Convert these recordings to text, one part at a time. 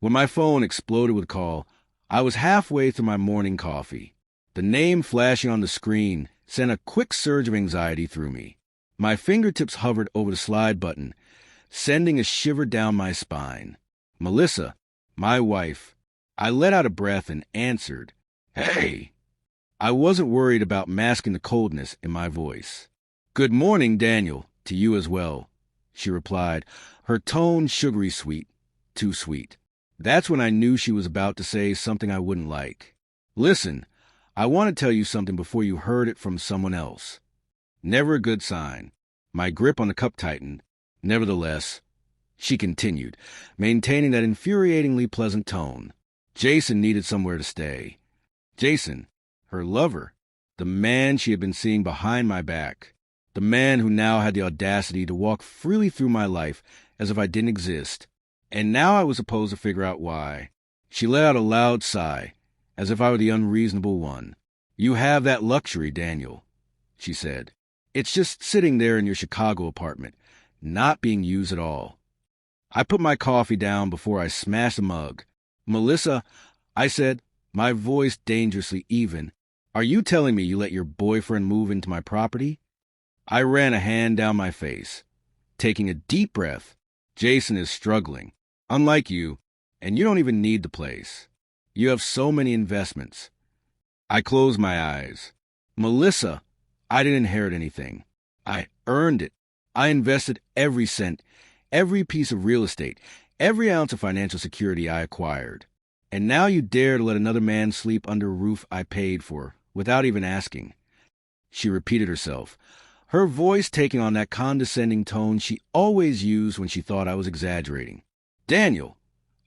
When my phone exploded with a call, I was halfway through my morning coffee. The name flashing on the screen sent a quick surge of anxiety through me. My fingertips hovered over the slide button, sending a shiver down my spine. Melissa, my wife. I let out a breath and answered, "Hey." I wasn't worried about masking the coldness in my voice. "Good morning, Daniel, to you as well," she replied, her tone sugary sweet, too sweet. That's when I knew she was about to say something I wouldn't like. "Listen, I want to tell you something before you heard it from someone else." Never a good sign. My grip on the cup tightened. Nevertheless, she continued, maintaining that infuriatingly pleasant tone. Jason needed somewhere to stay. Jason, her lover, the man she had been seeing behind my back, the man who now had the audacity to walk freely through my life as if I didn't exist. And now I was supposed to figure out why. She let out a loud sigh, as if I were the unreasonable one. "You have that luxury, Daniel," she said. "It's just sitting there in your Chicago apartment, not being used at all." I put my coffee down before I smashed the mug. "Melissa," I said, my voice dangerously even, "are you telling me you let your boyfriend move into my property?" I ran a hand down my face, taking a deep breath. "Jason is struggling, unlike you, and you don't even need the place. You have so many investments." I closed my eyes. "Melissa, I didn't inherit anything. I earned it. I invested every cent, every piece of real estate, every ounce of financial security I acquired. And now you dare to let another man sleep under a roof I paid for, without even asking." She repeated herself, her voice taking on that condescending tone she always used when she thought I was exaggerating. "Daniel,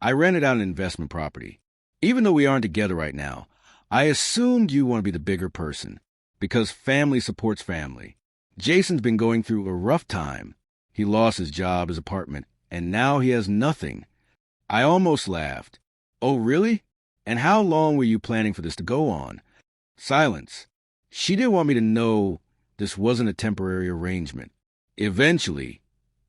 I rented out an investment property. Even though we aren't together right now, I assumed you want to be the bigger person, because family supports family. Jason's been going through a rough time. He lost his job, his apartment, and now he has nothing." I almost laughed. "Oh, really? And how long were you planning for this to go on?" Silence. She didn't want me to know this wasn't a temporary arrangement. "Eventually,"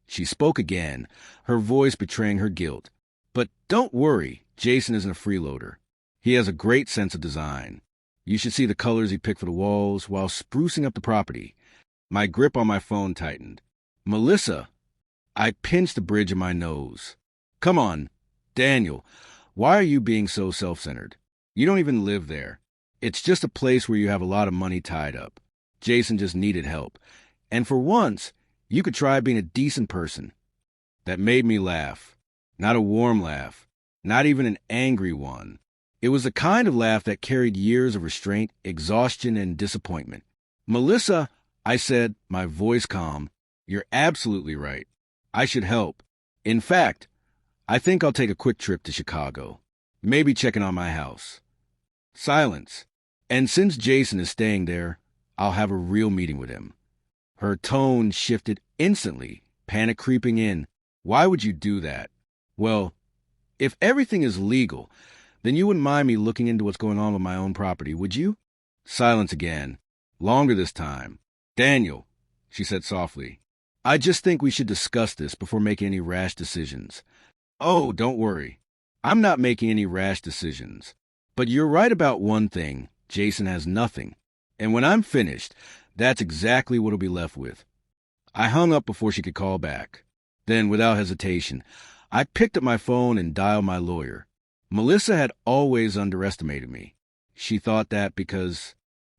she spoke again, her voice betraying her guilt. "But don't worry, Jason isn't a freeloader. He has a great sense of design. You should see the colors he picked for the walls while sprucing up the property." My grip on my phone tightened. "Melissa," I pinched the bridge of my nose. "Come on, Daniel. Why are you being so self-centered? You don't even live there. It's just a place where you have a lot of money tied up. Jason just needed help. And for once, you could try being a decent person." That made me laugh. Not a warm laugh. Not even an angry one. It was the kind of laugh that carried years of restraint, exhaustion, and disappointment. "Melissa," I said, my voice calm, "you're absolutely right. I should help. In fact, I think I'll take a quick trip to Chicago. Maybe checking on my house." Silence. "And since Jason is staying there, I'll have a real meeting with him." Her tone shifted instantly, panic creeping in. "Why would you do that?" "Well, if everything is legal, then you wouldn't mind me looking into what's going on with my own property, would you?" Silence again. Longer this time. "Daniel," she said softly, "I just think we should discuss this before making any rash decisions." "Oh, don't worry. I'm not making any rash decisions. But you're right about one thing. Jason has nothing. And when I'm finished, that's exactly what he'll be left with." I hung up before she could call back. Then, without hesitation, I picked up my phone and dialed my lawyer. Melissa had always underestimated me. She thought that because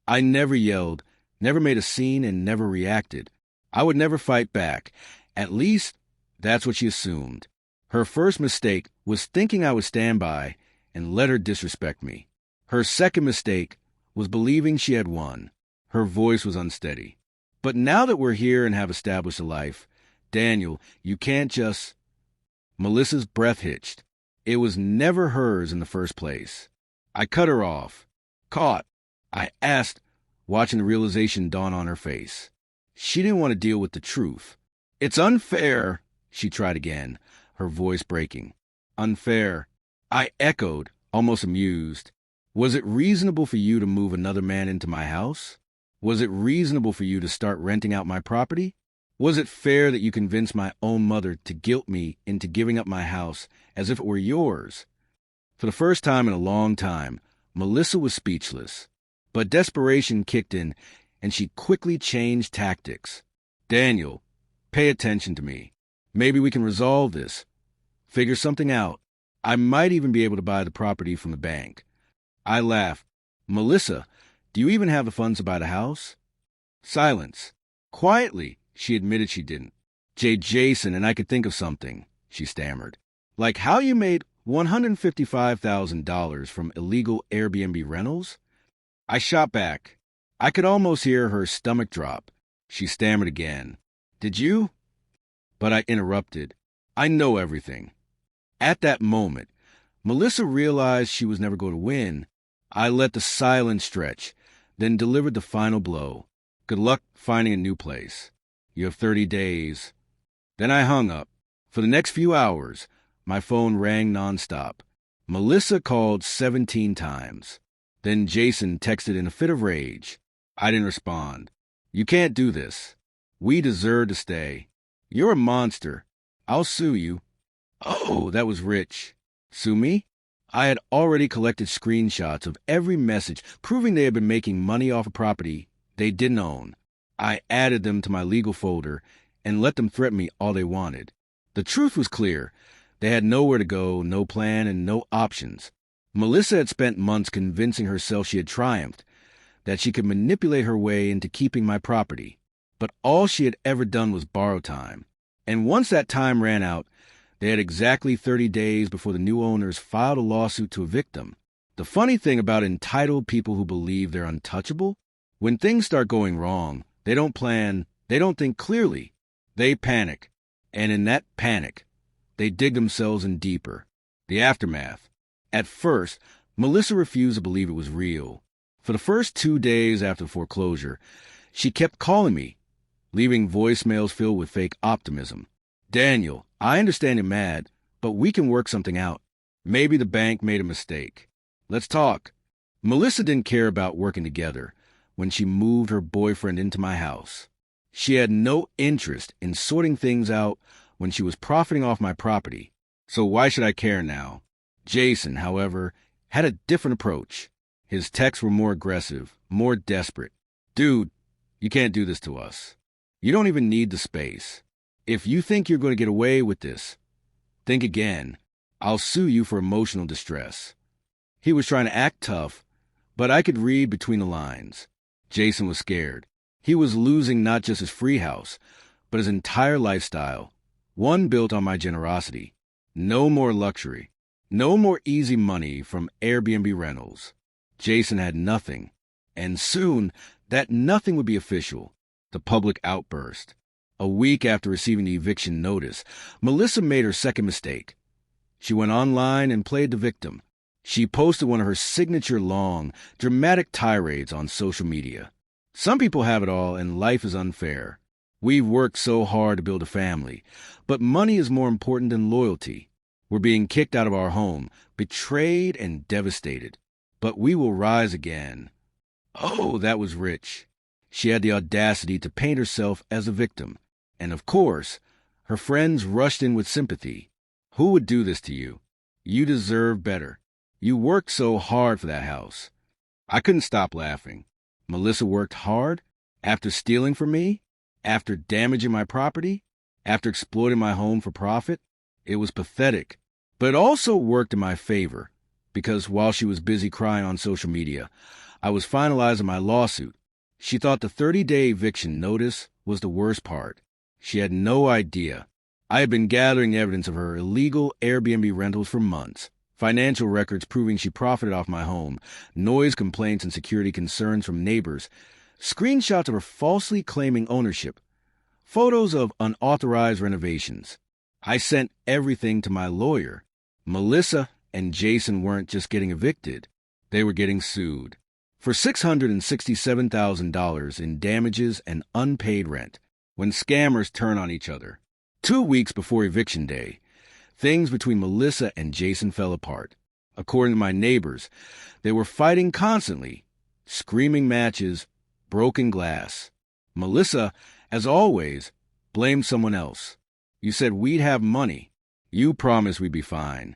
I never yelled, never made a scene, and never reacted, I would never fight back. At least, that's what she assumed. Her first mistake was thinking I would stand by and let her disrespect me. Her second mistake was believing she had won. Her voice was unsteady. "But now that we're here and have established a life, Daniel, you can't just—" Melissa's breath hitched. It was never hers in the first place. I cut her off. "Caught?" I asked, watching the realization dawn on her face. She didn't want to deal with the truth. "It's unfair," she tried again, her voice breaking. "Unfair," I echoed, almost amused. "Was it reasonable for you to move another man into my house? Was it reasonable for you to start renting out my property? Was it fair that you convinced my own mother to guilt me into giving up my house as if it were yours? For the first time in a long time, Melissa was speechless. But desperation kicked in, and she quickly changed tactics. Daniel, pay attention to me. Maybe we can resolve this. Figure something out. I might even be able to buy the property from the bank. I laughed. Melissa, do you even have the funds to buy the house? Silence. Quietly, she admitted she didn't. Jason, and I could think of something, she stammered. Like how you made $155,000 from illegal Airbnb rentals? I shot back. I could almost hear her stomach drop. She stammered again. Did you? But I interrupted. I know everything. At that moment, Melissa realized she was never going to win. I let the silence stretch, then delivered the final blow. Good luck finding a new place. You have 30 days. Then I hung up. For the next few hours, my phone rang nonstop. Melissa called 17 times. Then Jason texted in a fit of rage. I didn't respond. You can't do this. We deserve to stay. You're a monster. I'll sue you. Oh, that was rich. Sue me? I had already collected screenshots of every message proving they had been making money off a property they didn't own. I added them to my legal folder and let them threaten me all they wanted. The truth was clear. They had nowhere to go, no plan, and no options. Melissa had spent months convincing herself she had triumphed, that she could manipulate her way into keeping my property. But all she had ever done was borrow time. And once that time ran out, they had exactly 30 days before the new owners filed a lawsuit to evict them. The funny thing about entitled people who believe they're untouchable, when things start going wrong, they don't plan, they don't think clearly. They panic. And in that panic, they dig themselves in deeper. The aftermath. At first, Melissa refused to believe it was real. For the first 2 days after foreclosure, she kept calling me, leaving voicemails filled with fake optimism. Daniel, I understand you're mad, but we can work something out. Maybe the bank made a mistake. Let's talk. Melissa didn't care about working together when she moved her boyfriend into my house. She had no interest in sorting things out when she was profiting off my property. So why should I care now? Jason, however, had a different approach. His texts were more aggressive, more desperate. Dude, you can't do this to us. You don't even need the space. If you think you're going to get away with this, think again. I'll sue you for emotional distress. He was trying to act tough, but I could read between the lines. Jason was scared. He was losing not just his free house, but his entire lifestyle, one built on my generosity. No more luxury. No more easy money from Airbnb rentals. Jason had nothing, and soon that nothing would be official. The public outburst. A week after receiving the eviction notice, Melissa made her second mistake. She went online and played the victim. She posted one of her signature long, dramatic tirades on social media. Some people have it all, and life is unfair. We've worked so hard to build a family, but money is more important than loyalty. We're being kicked out of our home, betrayed and devastated. But we will rise again. Oh, that was rich. She had the audacity to paint herself as a victim. And of course, her friends rushed in with sympathy. Who would do this to you? You deserve better. You worked so hard for that house. I couldn't stop laughing. Melissa worked hard? After stealing from me? After damaging my property? After exploiting my home for profit? It was pathetic. But it also worked in my favor, because while she was busy crying on social media, I was finalizing my lawsuit. She thought the 30-day eviction notice was the worst part. She had no idea. I had been gathering evidence of her illegal Airbnb rentals for months. Financial records proving she profited off my home, noise complaints and security concerns from neighbors, screenshots of her falsely claiming ownership, photos of unauthorized renovations. I sent everything to my lawyer. Melissa and Jason weren't just getting evicted. They were getting sued for $667,000 in damages and unpaid rent when scammers turn on each other. 2 weeks before eviction day, things between Melissa and Jason fell apart. According to my neighbors, they were fighting constantly, screaming matches, broken glass. Melissa, as always, blamed someone else. You said we'd have money. You promised we'd be fine.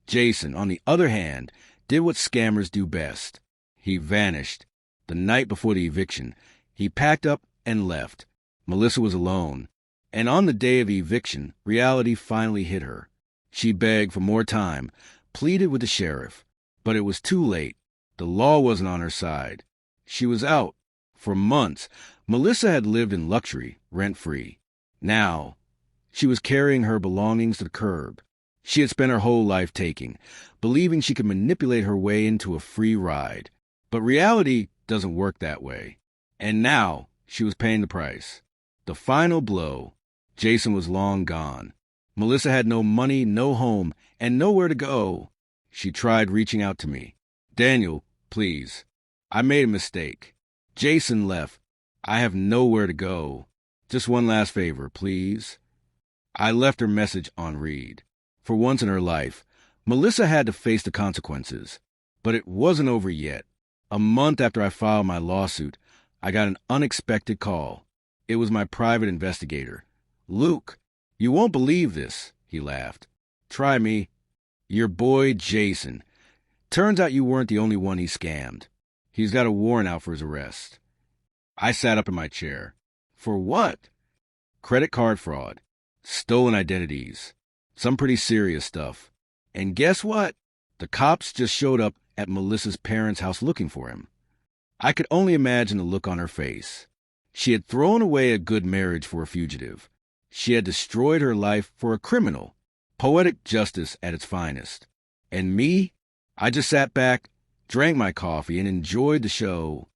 Jason, on the other hand, did what scammers do best. He vanished. The night before the eviction, he packed up and left. Melissa was alone. And on the day of the eviction, reality finally hit her. She begged for more time, pleaded with the sheriff. But it was too late. The law wasn't on her side. She was out. For months, Melissa had lived in luxury, rent-free. Now, she was carrying her belongings to the curb. She had spent her whole life taking, believing she could manipulate her way into a free ride. But reality doesn't work that way. And now, she was paying the price. The final blow. Jason was long gone. Melissa had no money, no home, and nowhere to go. She tried reaching out to me. Daniel, please. I made a mistake. Jason left. I have nowhere to go. Just one last favor, please. I left her message on read. For once in her life, Melissa had to face the consequences. But it wasn't over yet. A month after I filed my lawsuit, I got an unexpected call. It was my private investigator. Luke, you won't believe this, he laughed. Try me. Your boy, Jason. Turns out you weren't the only one he scammed. He's got a warrant out for his arrest. I sat up in my chair. For what? Credit card fraud. Stolen identities. Some pretty serious stuff. And guess what? The cops just showed up at Melissa's parents' house looking for him. I could only imagine the look on her face. She had thrown away a good marriage for a fugitive. She had destroyed her life for a criminal. Poetic justice at its finest. And me? I just sat back, drank my coffee, and enjoyed the show.